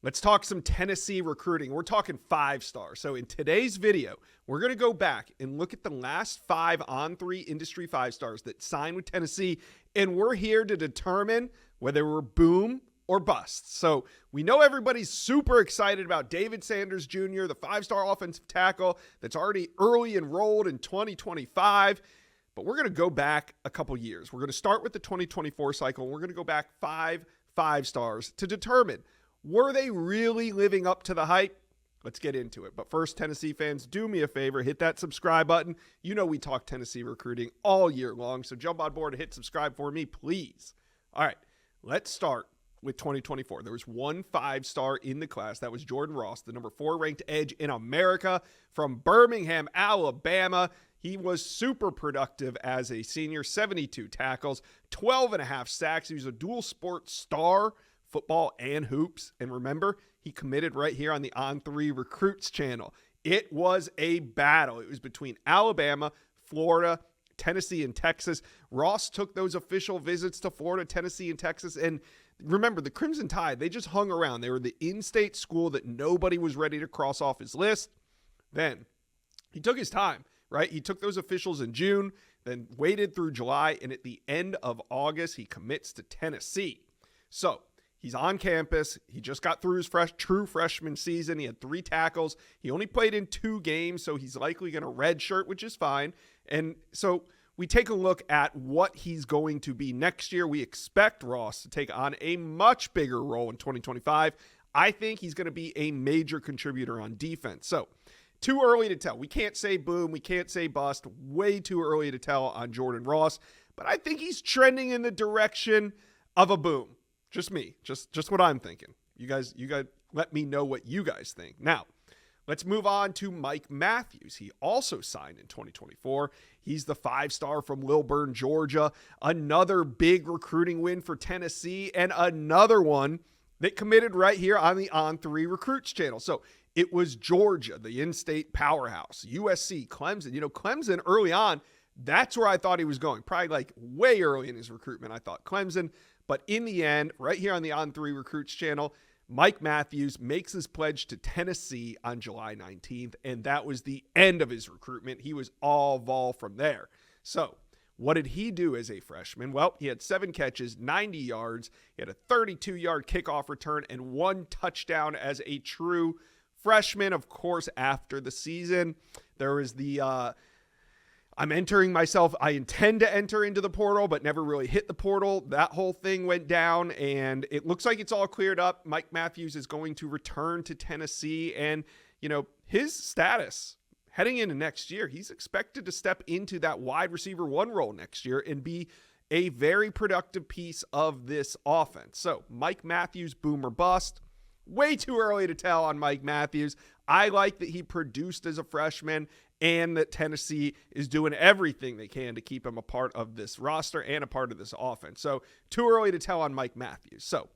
Let's talk some Tennessee recruiting. We're talking 5-star. So in today's video, we're going to go back and look at the last 5 on-3 industry 5-stars that signed with Tennessee, and we're here to determine whether we're boom or bust. So we know everybody's super excited about David Sanders Jr., the 5-star offensive tackle that's already early enrolled in 2025. But we're going to go back a couple years. We're going to start with the 2024 cycle, and we're going to go back 5 stars to determine, were they really living up to the hype? Let's get into it. But first, Tennessee fans, do me a favor, hit that subscribe button. You know we talk Tennessee recruiting all year long, so jump on board and hit subscribe for me, please. All right, let's start with 2024. There was one 5-star in the class. That was Jordan Ross, the number 4 ranked edge in America from Birmingham, Alabama. He was super productive as a senior, 72 tackles, 12 and a half sacks. He was a dual sport star, football and hoops. And remember, he committed right here on the On3 Recruits channel. It was a battle. It was between Alabama, Florida, Tennessee, and Texas. Ross took those official visits to Florida, Tennessee, and Texas. And remember, the Crimson Tide, they just hung around. They were the in-state school that nobody was ready to cross off his list. Then he took his time, right? He took those officials in June, then waited through July, and at the end of August, he commits to Tennessee. So he's on campus. He just got through his true freshman season. He had 3 tackles. He only played in 2 games, so he's likely going to redshirt, which is fine. And so we take a look at what he's going to be next year. We expect Ross to take on a much bigger role in 2025. I think he's going to be a major contributor on defense. So too early to tell. We can't say boom. We can't say bust. Way too early to tell on Jordan Ross. But I think he's trending in the direction of a boom. Just me. Just what I'm thinking. You guys let me know what you guys think. Now, let's move on to Mike Matthews. He also signed in 2024. He's the 5-star from Lilburn, Georgia. Another big recruiting win for Tennessee, and another one that committed right here on the On3 Recruits channel. So it was Georgia, the in-state powerhouse, USC, Clemson. You know, Clemson early on, that's where I thought he was going. Probably like way early in his recruitment, I thought Clemson. But in the end, right here on the On3 Recruits channel, Mike Matthews makes his pledge to Tennessee on July 19th, and that was the end of his recruitment. He was all vol from there. So what did he do as a freshman? Well, he had 7 catches, 90 yards. He had a 32-yard kickoff return and 1 touchdown as a true freshman. Of course, after the season, there was the I'm entering myself. I intend to enter into the portal, but never really hit the portal. That whole thing went down, and it looks like it's all cleared up. Mike Matthews is going to return to Tennessee, and, you know, his status heading into next year, he's expected to step into that wide receiver 1 role next year and be a very productive piece of this offense. So Mike Matthews, boom or bust. Way too early to tell on Mike Matthews. I like that he produced as a freshman and that Tennessee is doing everything they can to keep him a part of this roster and a part of this offense. So too early to tell on Mike Matthews. So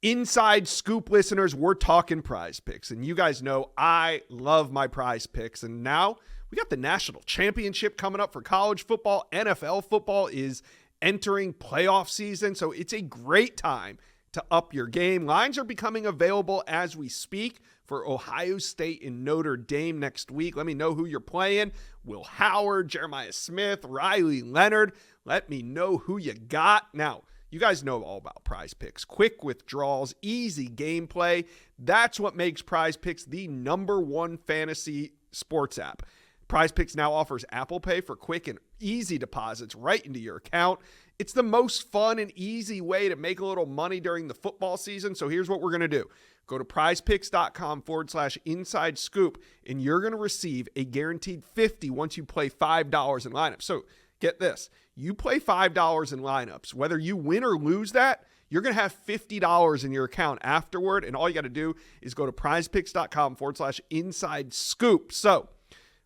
inside scoop listeners, we're talking Prize Picks. And you guys know I love my Prize Picks. And now we got the national championship coming up for college football. NFL football is entering playoff season. So it's a great time to up your game. Lines are becoming available as we speak for Ohio State and Notre Dame next week. Let me know who you're playing. Will Howard, Jeremiah Smith, Riley Leonard. Let me know who you got. Now, you guys know all about Prize Picks. Quick withdrawals, easy gameplay. That's what makes Prize Picks the #1 fantasy sports app. Prize Picks now offers Apple Pay for quick and easy deposits right into your account. It's the most fun and easy way to make a little money during the football season. So here's what we're going to do. Go to prizepicks.com/inside scoop, and you're going to receive a guaranteed $50 once you play $5 in lineups. So get this. You play $5 in lineups. Whether you win or lose that, you're going to have $50 in your account afterward. And all you got to do is go to prizepicks.com/inside scoop. So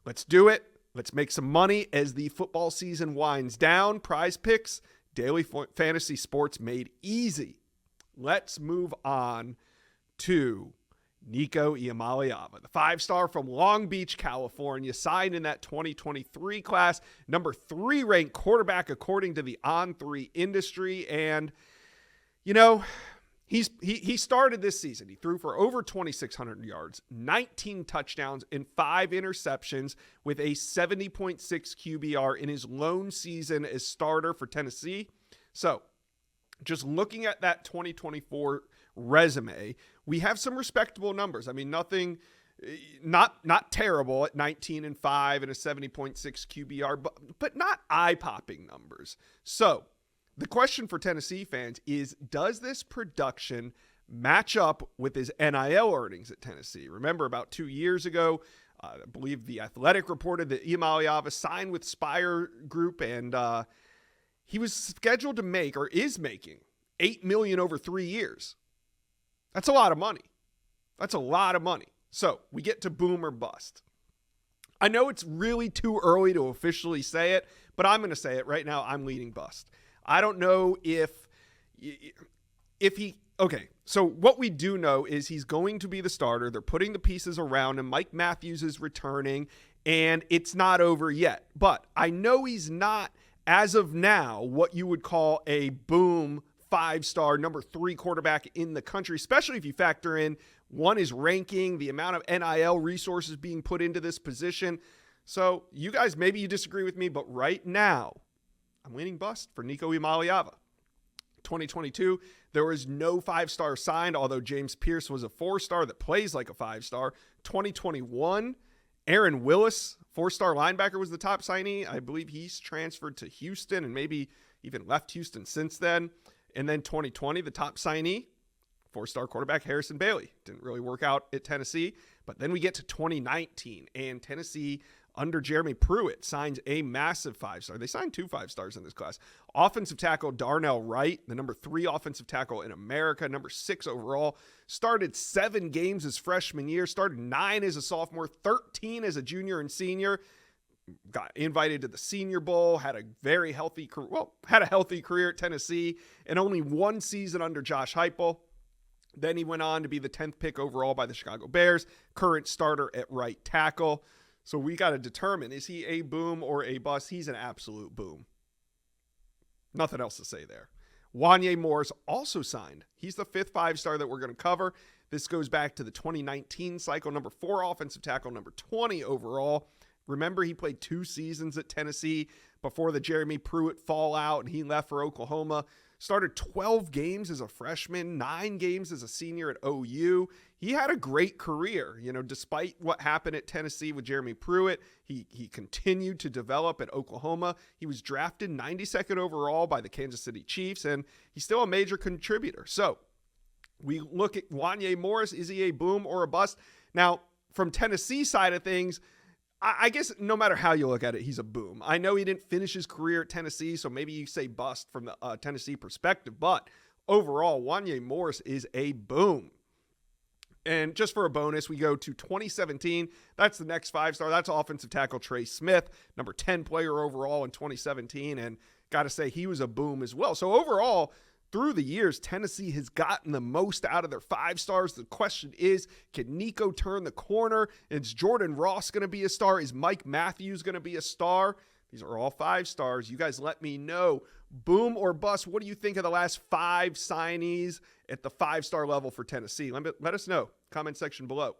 let's do it. Let's make some money as the football season winds down. Prize Picks, daily fantasy sports made easy. Let's move on to Nico Iamaleava, the 5-star from Long Beach, California, signed in that 2023 class, number 3 ranked quarterback according to the On3 industry. And, you know, He started this season. He threw for over 2,600 yards, 19 touchdowns, and 5 interceptions with a 70.6 QBR in his lone season as starter for Tennessee. So, just looking at that 2024 resume, we have some respectable numbers. I mean, nothing, not terrible at 19-5 and a 70.6 QBR, but not eye-popping numbers. So, the question for Tennessee fans is, does this production match up with his NIL earnings at Tennessee? Remember, about 2 years ago, I believe The Athletic reported that Imaliava signed with Spire Group, and he was scheduled to make, or is making, $8 million over 3 years. That's a lot of money. That's a lot of money. So we get to boom or bust. I know it's really too early to officially say it, but I'm going to say it right now. I'm leaning bust. I don't know if he, okay, so what we do know is he's going to be the starter. They're putting the pieces around him. Mike Matthews is returning, and it's not over yet. But I know he's not, as of now, what you would call a boom 5-star number 3 quarterback in the country, especially if you factor in, one is ranking, the amount of NIL resources being put into this position. So you guys, maybe you disagree with me, but right now, I'm leaning bust for Nico Imaliava. 2022, there was no 5-star signed, although James Pierce was a 4-star that plays like a 5-star. 2021, Aaron Willis, 4-star linebacker, was the top signee. I believe he's transferred to Houston and maybe even left Houston since then. And then 2020, the top signee, 4-star quarterback Harrison Bailey. Didn't really work out at Tennessee. But then we get to 2019, and Tennessee, under Jeremy Pruitt, signs a massive 5-star. They signed 2 5-stars in this class. Offensive tackle Darnell Wright, the number 3 offensive tackle in America, number 6 overall. Started 7 games his freshman year, started 9 as a sophomore, 13 as a junior and senior. Got invited to the Senior Bowl, had a very healthy career, had a healthy career at Tennessee, and only 1 season under Josh Heupel. Then he went on to be the 10th pick overall by the Chicago Bears, current starter at right tackle. So we got to determine, is he a boom or a bust? He's an absolute boom. Nothing else to say there. Wanye Morris also signed. He's the 5th 5-star that we're going to cover. This goes back to the 2019 cycle, number 4 offensive tackle, number 20 overall. Remember, he played 2 seasons at Tennessee before the Jeremy Pruitt fallout, and he left for Oklahoma. Started 12 games as a freshman, 9 games as a senior at OU. He had a great career. You know, despite what happened at Tennessee with Jeremy Pruitt, he continued to develop at Oklahoma. He was drafted 92nd overall by the Kansas City Chiefs, and he's still a major contributor. So we look at Wanye Morris. Is he a boom or a bust? Now, from Tennessee side of things, I guess no matter how you look at it, he's a boom. I know he didn't finish his career at Tennessee, so maybe you say bust from the Tennessee perspective, but overall, Wanye Morris is a boom. And just for a bonus, we go to 2017. That's the next 5-star. That's offensive tackle Trey Smith, number 10 player overall in 2017, and got to say he was a boom as well. So overall, through the years, Tennessee has gotten the most out of their 5-stars. The question is, can Nico turn the corner? Is Jordan Ross going to be a star? Is Mike Matthews going to be a star? These are all 5-stars. You guys let me know. Boom or bust, what do you think of the last 5 signees at the 5-star level for Tennessee? Let us know. Comment section below.